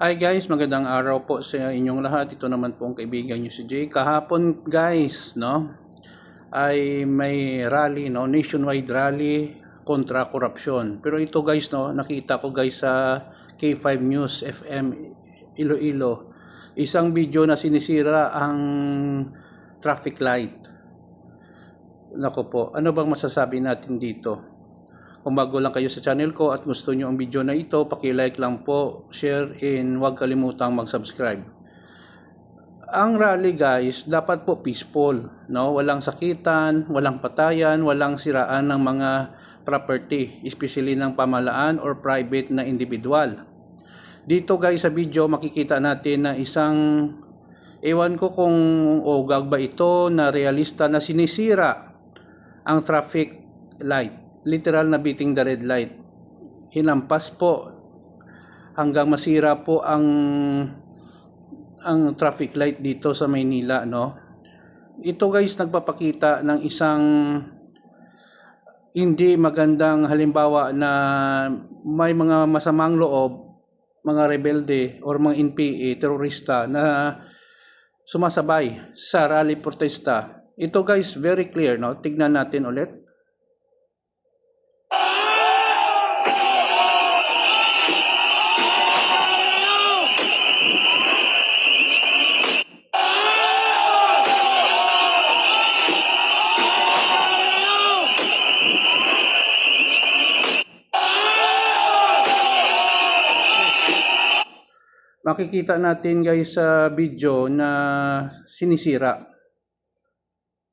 Hi guys, magandang araw po sa inyong lahat. Ito naman po ang kaibigan nyo si Jay. Kahapon guys, no, ay may rally, no, nationwide rally kontra korupsyon. Pero ito guys, no, nakita ko guys sa K5 News FM Iloilo, isang video na sinisira ang traffic light. Nako po, ano bang masasabi natin dito? Kung bago lang kayo sa channel ko at gusto nyo ang video na ito, paki-like lang po, share, and huwag kalimutang mag-subscribe. Ang rally guys, dapat po peaceful, no? Walang sakitan, walang patayan, walang siraan ng mga property, especially ng pamahalaan or private na individual. Dito guys sa video makikita natin na isang, ewan ko kung ogag ba ito na realista na sinisira ang traffic light. Literal na beating the red light. Hinampas po hanggang masira po ang traffic light dito sa Maynila, no? Ito guys nagpapakita ng isang hindi magandang halimbawa na may mga masamang loob, mga rebelde or mga NPA, terorista na sumasabay sa rally protesta. Ito guys very clear, no? Tignan natin ulit. Makikita natin guys sa video na sinisira.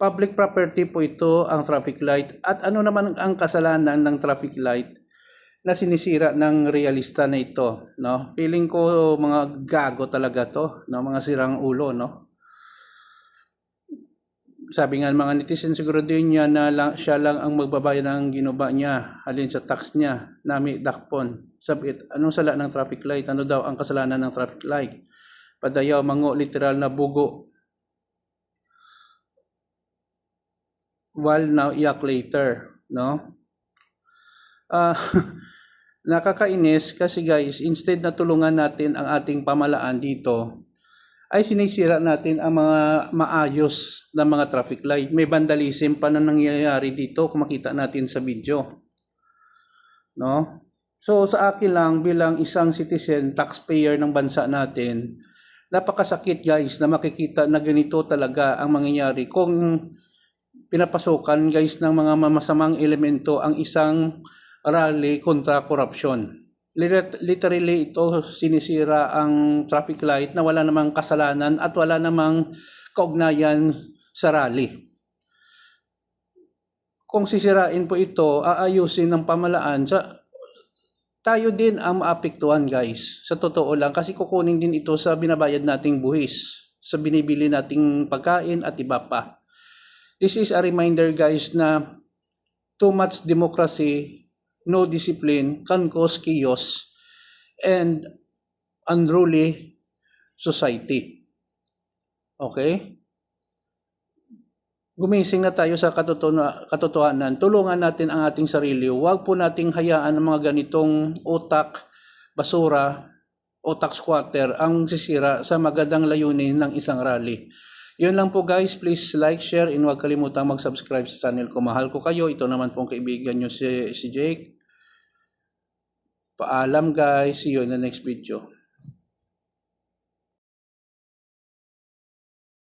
Public property po ito ang traffic light. At ano naman ang kasalanan ng traffic light na sinisira ng realista na ito, no? Feeling ko mga gago talaga to, no? Mga sirang ulo, no? Sabi nga ng mga netizen siguro din niya na siya lang ang magbabayad ng ginuba niya, alin sa tax niya, nami dakpon. Sabi, anong sala ng traffic light? Ano daw ang kasalanan ng traffic light? Padayaw, mango, literal na bugo. While now, iyak later, no? Nakakainis kasi guys, instead na tulungan natin ang ating pamahalaan dito, ay sinisira natin ang mga maayos na mga traffic light. May vandalism pa na nangyayari dito kung makita natin sa video. No? So sa akin lang bilang isang citizen, taxpayer ng bansa natin, napakasakit guys na makikita na ganito talaga ang mangyayari kung pinapasukan guys ng mga masamang elemento ang isang rally kontra korupsyon. Literally ito sinisira ang traffic light na wala namang kasalanan at wala namang kaugnayan sa rally. Kung sisirain po ito, aayusin ng pamahalaan, tayo din ang maapektuhan guys. Sa totoo lang kasi kukunin din ito sa binabayad nating buhis, sa binibili nating pagkain at iba pa. This is a reminder guys na too much democracy, no discipline can cause chaos and unruly society. Okay? Gumising na tayo sa katotohanan. Tulungan natin ang ating sarili. Huwag po nating hayaan ang mga ganitong utak, basura, utak squatter ang sisira sa magandang layunin ng isang rally. Yun lang po guys. Please like, share, and huwag kalimutang mag-subscribe sa channel ko. Mahal ko kayo. Ito naman pong kaibigan nyo si Jake. Paalam guys. See you in the next video.